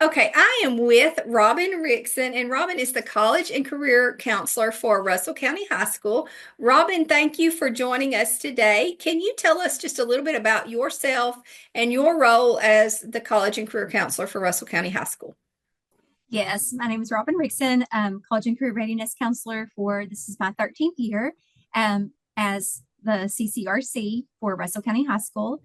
Okay, I am with Robin Rixon, and Robin is the College and Career Counselor for Russell County High School. Robin, thank you for joining us today. Can you tell us just a little bit about yourself and your role as the College and Career Counselor for Russell County High School? Yes, my name is Robin Rixon, College and Career Readiness Counselor for this is my 13th year as the CCRC for Russell County High School.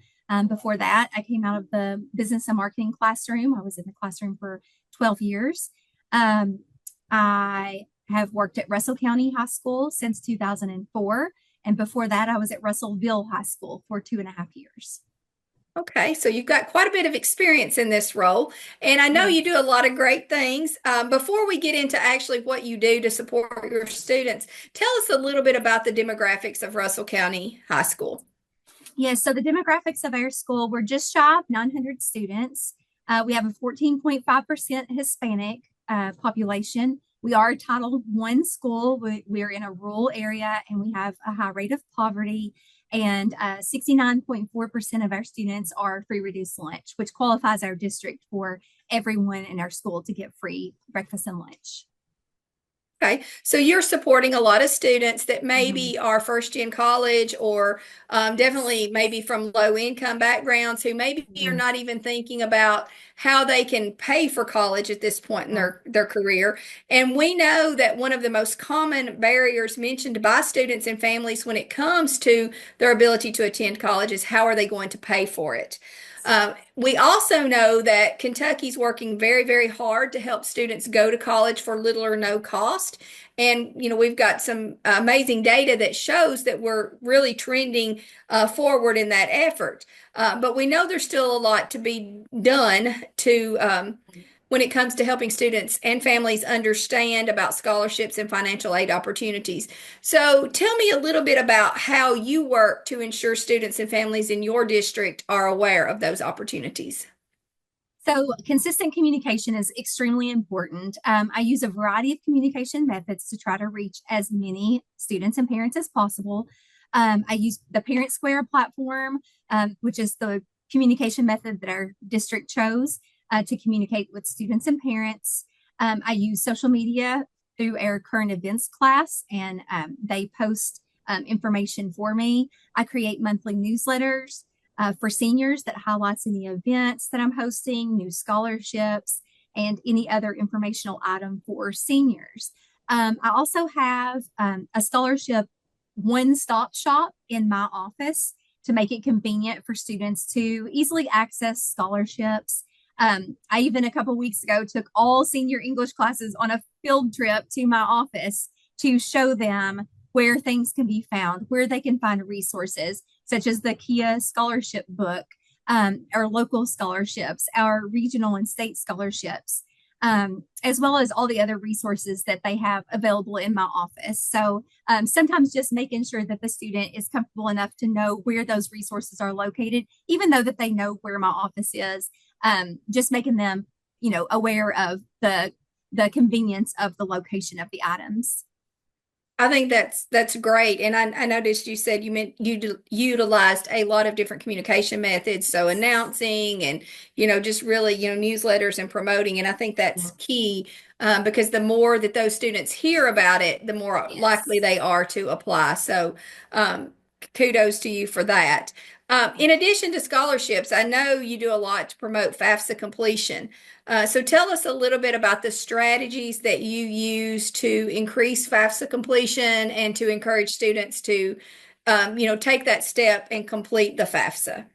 Before that, I came out of the business and marketing classroom. I was in the classroom for 12 years. I have worked at Russell County High School since 2004. And before that, I was at Russellville High School for 2.5 years. Okay, so you've got quite a bit of experience in this role, and I know Yeah. you do a lot of great things. Before we get into actually what you do to support your students, tell us a little bit about the demographics of Russell County High School. Yeah, so the demographics of our school, we're just shy of 900 students. We have a 14.5% Hispanic population. We are a Title I school. We're in a rural area and we have a high rate of poverty. And 69.4% of our students are free reduced lunch, which qualifies our district for everyone in our school to get free breakfast and lunch. Okay, so you're supporting a lot of students that Mhm. maybe are first gen college or definitely maybe from low income backgrounds who maybe are Mhm. not even thinking about how they can pay for college at this point in Yeah. their career. And we know that one of the most common barriers mentioned by students and families when it comes to their ability to attend college is how are they going to pay for it? We also know that Kentucky's working very, very hard to help students go to college for little or no cost. And, we've got some amazing data that shows that we're really trending forward in that effort. But we know there's still a lot to be done to when it comes to helping students and families understand about scholarships and financial aid opportunities. So tell me a little bit about how you work to ensure students and families in your district are aware of those opportunities. So, consistent communication is extremely important. I use a variety of communication methods to try to reach as many students and parents as possible. I use the Parent Square platform, which is the communication method that our district chose to communicate with students and parents. I use social media through our current events class, and they post information for me. I create monthly newsletters for seniors that highlights any events that I'm hosting, new scholarships, and any other informational item for seniors. I also have a scholarship one-stop shop in my office to make it convenient for students to easily access scholarships. I even a couple weeks ago took all senior English classes on a field trip to my office to show them where things can be found, where they can find resources, such as the Kia Scholarship Book, our local scholarships, our regional and state scholarships, as well as all the other resources that they have available in my office. So sometimes just making sure that the student is comfortable enough to know where those resources are located, even though that they know where my office is, just making them, aware of the convenience of the location of the items. I think that's great. And I noticed you said you meant you utilized a lot of different communication methods, so announcing and just really newsletters and promoting. And I think Yeah. that's key because the more that those students hear about it, the more likely Yes. they are to apply. So um, kudos to you for that. In addition to scholarships, I know you do a lot to promote FAFSA completion. So tell us a little bit about the strategies that you use to increase FAFSA completion and to encourage students to, take that step and complete the FAFSA.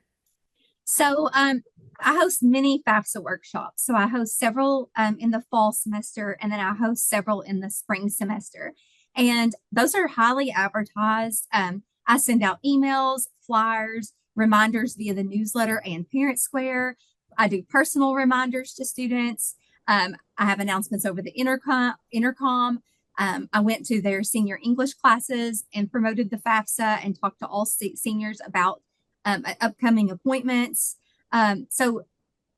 So I host many FAFSA workshops. So I host several in the fall semester, and then I host several in the spring semester. And those are highly advertised. I send out emails, flyers, reminders via the newsletter and Parent Square. I do personal reminders to students. I have announcements over the intercom. I went to their senior English classes and promoted the FAFSA and talked to all seniors about upcoming appointments. So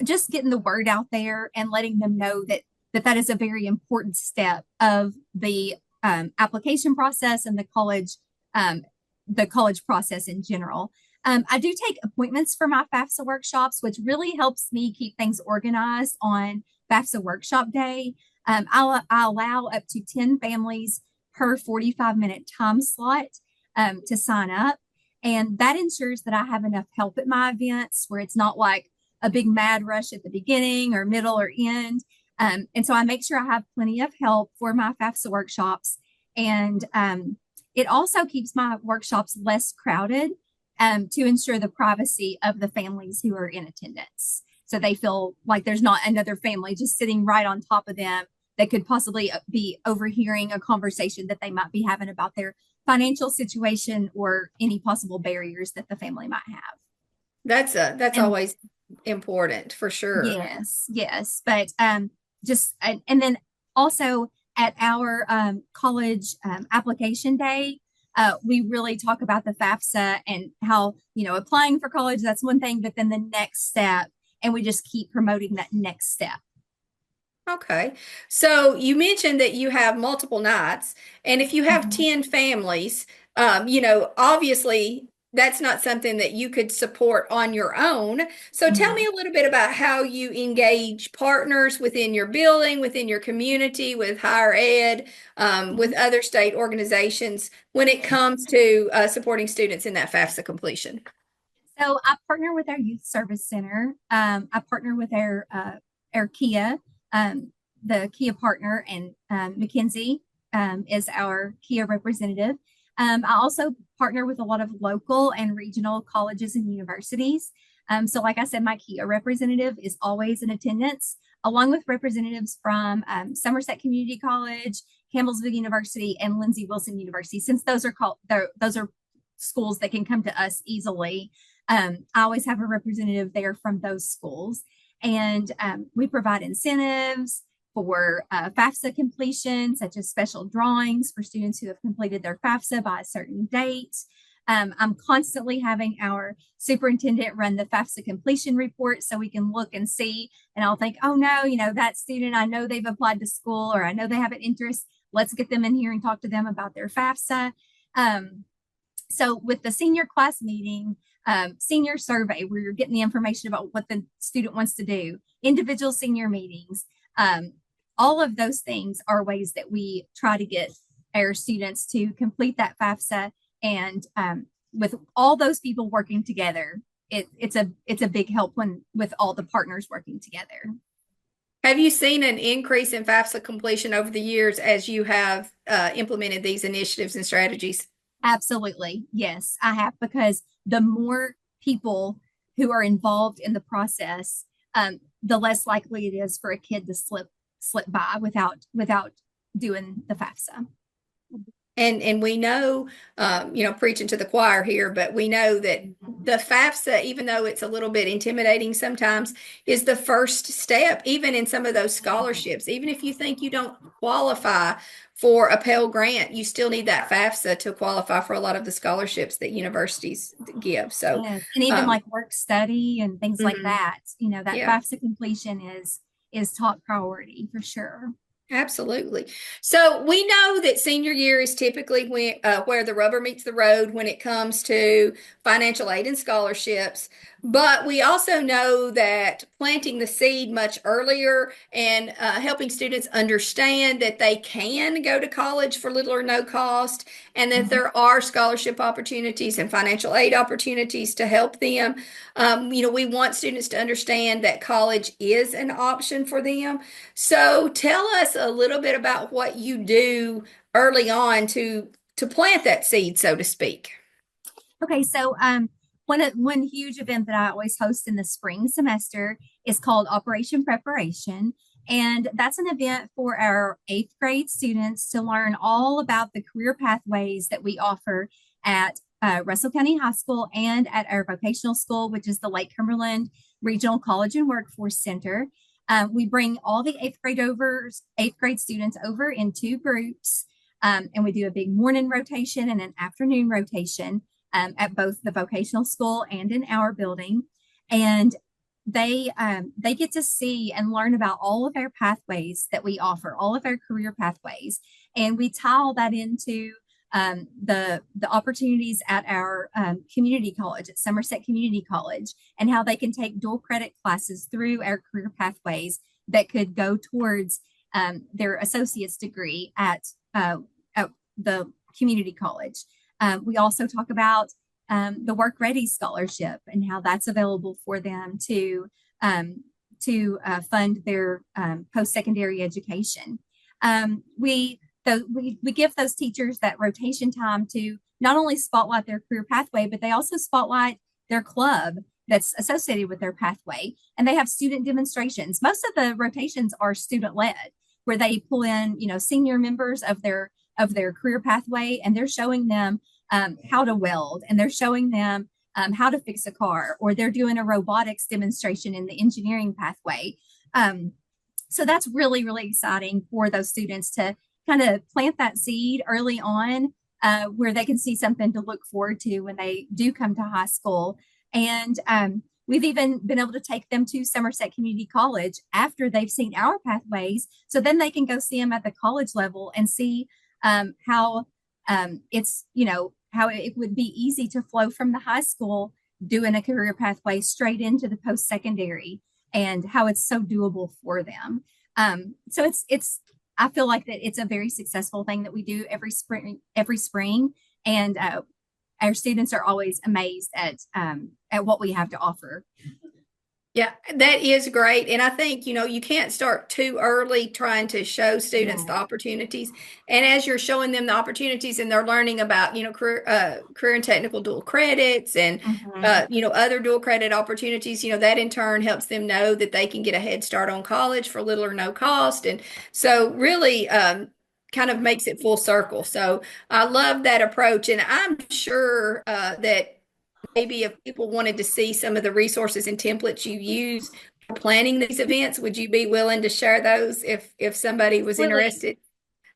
just getting the word out there and letting them know that is a very important step of the application process and the college process in general. I do take appointments for my FAFSA workshops, which really helps me keep things organized on FAFSA workshop day. I allow up to 10 families per 45-minute time slot to sign up. And that ensures that I have enough help at my events where it's not like a big mad rush at the beginning or middle or end. And so I make sure I have plenty of help for my FAFSA workshops. And it also keeps my workshops less crowded to ensure the privacy of the families who are in attendance. So they feel like there's not another family just sitting right on top of them that could possibly be overhearing a conversation that they might be having about their financial situation or any possible barriers that the family might have. That's And always important for sure. yes, yes. But and then also at our college application day, we really talk about the FAFSA and how, applying for college, that's one thing, but then the next step, and we just keep promoting that next step. Okay. So you mentioned that you have multiple nights, and if you have Mhm. 10 families, obviously that's not something that you could support on your own. So tell me No. a little bit about how you engage partners within your building, within your community, with higher ed, with other state organizations when it comes to supporting students in that FAFSA completion. So I partner with our youth service center. I partner with our Kia, the Kia partner, and Mackenzie is our Kia representative. I also partner with a lot of local and regional colleges and universities. So, like I said, my Kia representative is always in attendance, along with representatives from Somerset Community College, Campbellsville University, and Lindsey Wilson University. Since those are those are schools that can come to us easily. I always have a representative there from those schools. And we provide incentives for FAFSA completion, such as special drawings for students who have completed their FAFSA by a certain date. I'm constantly having our superintendent run the FAFSA completion report so we can look and see. And I'll think, oh no, that student, I know they've applied to school or I know they have an interest. Let's get them in here and talk to them about their FAFSA. So with the senior class meeting, senior survey, where you're getting the information about what the student wants to do, individual senior meetings, all of those things are ways that we try to get our students to complete that FAFSA. And with all those people working together, it's a big help with all the partners working together. Have you seen an increase in FAFSA completion over the years as you have implemented these initiatives and strategies? Absolutely. Yes, I have, because the more people who are involved in the process, the less likely it is for a kid to slip by without doing the FAFSA. And we know, preaching to the choir here, but we know that the FAFSA, even though it's a little bit intimidating sometimes, is the first step, even in some of those scholarships. Even if you think you don't qualify for a Pell Grant, you still need that FAFSA to qualify for a lot of the scholarships that universities give. So, Yes, and even like work study and things like mhm, that, that yeah. FAFSA completion is top priority for sure. Absolutely. So we know that senior year is typically where the rubber meets the road when it comes to financial aid and scholarships. But we also know that planting the seed much earlier and helping students understand that they can go to college for little or no cost, and that Mhm. there are scholarship opportunities and financial aid opportunities to help them. We want students to understand that college is an option for them. So tell us a little bit about what you do early on to plant that seed, so to speak. Okay, so one huge event that I always host in the spring semester is called Operation Preparation. And that's an event for our eighth grade students to learn all about the career pathways that we offer at Russell County High School and at our vocational school, which is the Lake Cumberland Regional College and Workforce Center. We bring all the eighth grade students over in two groups, and we do a big morning rotation and an afternoon rotation at both the vocational school and in our building. And they get to see and learn about all of our pathways that we offer, all of our career pathways, and we tie all that into the opportunities at our community college, at Somerset Community College, and how they can take dual credit classes through our career pathways that could go towards their associate's degree at the community college. We also talk about the Work Ready Scholarship and how that's available for them to fund their post-secondary education. We give those teachers that rotation time to not only spotlight their career pathway, but they also spotlight their club that's associated with their pathway. And they have student demonstrations. Most of the rotations are student led, where they pull in, senior members of their career pathway, and they're showing them how to weld, and they're showing them how to fix a car, or they're doing a robotics demonstration in the engineering pathway. So that's really, really exciting for those students to kind of plant that seed early on, where they can see something to look forward to when they do come to high school. And we've even been able to take them to Somerset Community College after they've seen our pathways, so then they can go see them at the college level and see how it's, how it would be easy to flow from the high school doing a career pathway straight into the post-secondary, and how it's so doable for them. So I feel like that it's a very successful thing that we do every spring. And our students are always amazed at what we have to offer. Yeah, that is great. And I think, you can't start too early trying to show students the opportunities. And as you're showing them the opportunities and they're learning about, career and technical dual credits and, other dual credit opportunities, that in turn helps them know that they can get a head start on college for little or no cost. And so really, kind of makes it full circle. So I love that approach. And I'm sure that maybe if people wanted to see some of the resources and templates you use for planning these events, would you be willing to share those if somebody was Absolutely. interested?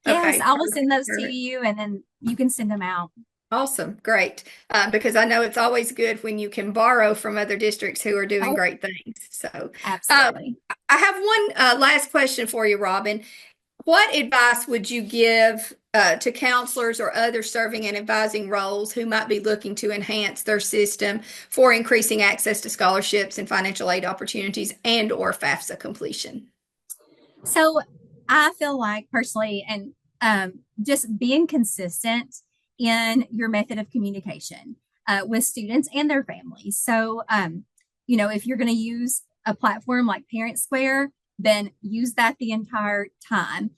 Yes, Okay. I will send those to you, and then you can send them out. Awesome. Great. Because I know it's always good when you can borrow from other districts who are doing great things. So Absolutely. I have one last question for you, Robin. What advice would you give to counselors or others serving in advising roles who might be looking to enhance their system for increasing access to scholarships and financial aid opportunities and/or FAFSA completion? So I feel like personally, and just being consistent in your method of communication with students and their families. So, if you're going to use a platform like Parent Square, then use that the entire time.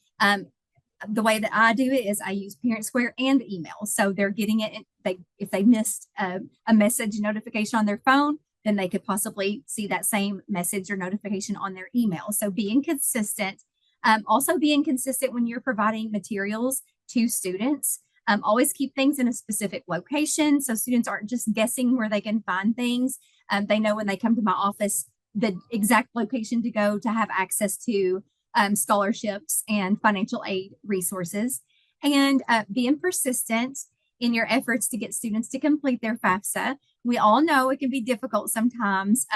The way that I do it is I use Parent Square and email. So they're getting it. If they missed a message notification on their phone, then they could possibly see that same message or notification on their email. So being consistent, also being consistent when you're providing materials to students. Always keep things in a specific location so students aren't just guessing where they can find things. They know when they come to my office the exact location to go to have access to scholarships and financial aid resources. And being persistent in your efforts to get students to complete their FAFSA. We all know it can be difficult sometimes,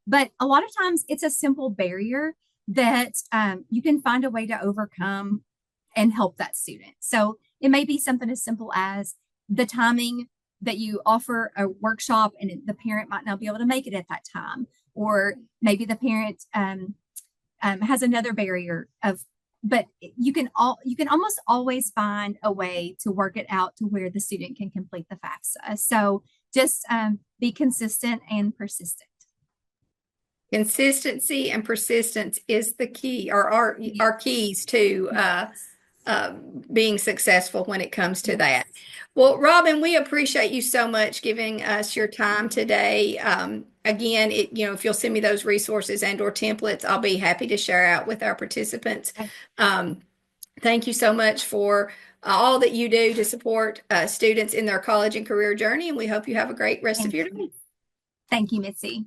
but a lot of times it's a simple barrier that you can find a way to overcome and help that student. So it may be something as simple as the timing that you offer a workshop and the parent might not be able to make it at that time, or maybe the parent has another barrier but you can almost always find a way to work it out to where the student can complete the FAFSA. So just be consistent and persistent. Consistency and persistence is the key, or our keys to being successful when it comes to that. Well, Robin, we appreciate you so much giving us your time today. Again, if you'll send me those resources and/or templates, I'll be happy to share out with our participants. Thank you so much for all that you do to support students in their college and career journey, and we hope you have a great rest of your day. Thank you, Mitzi.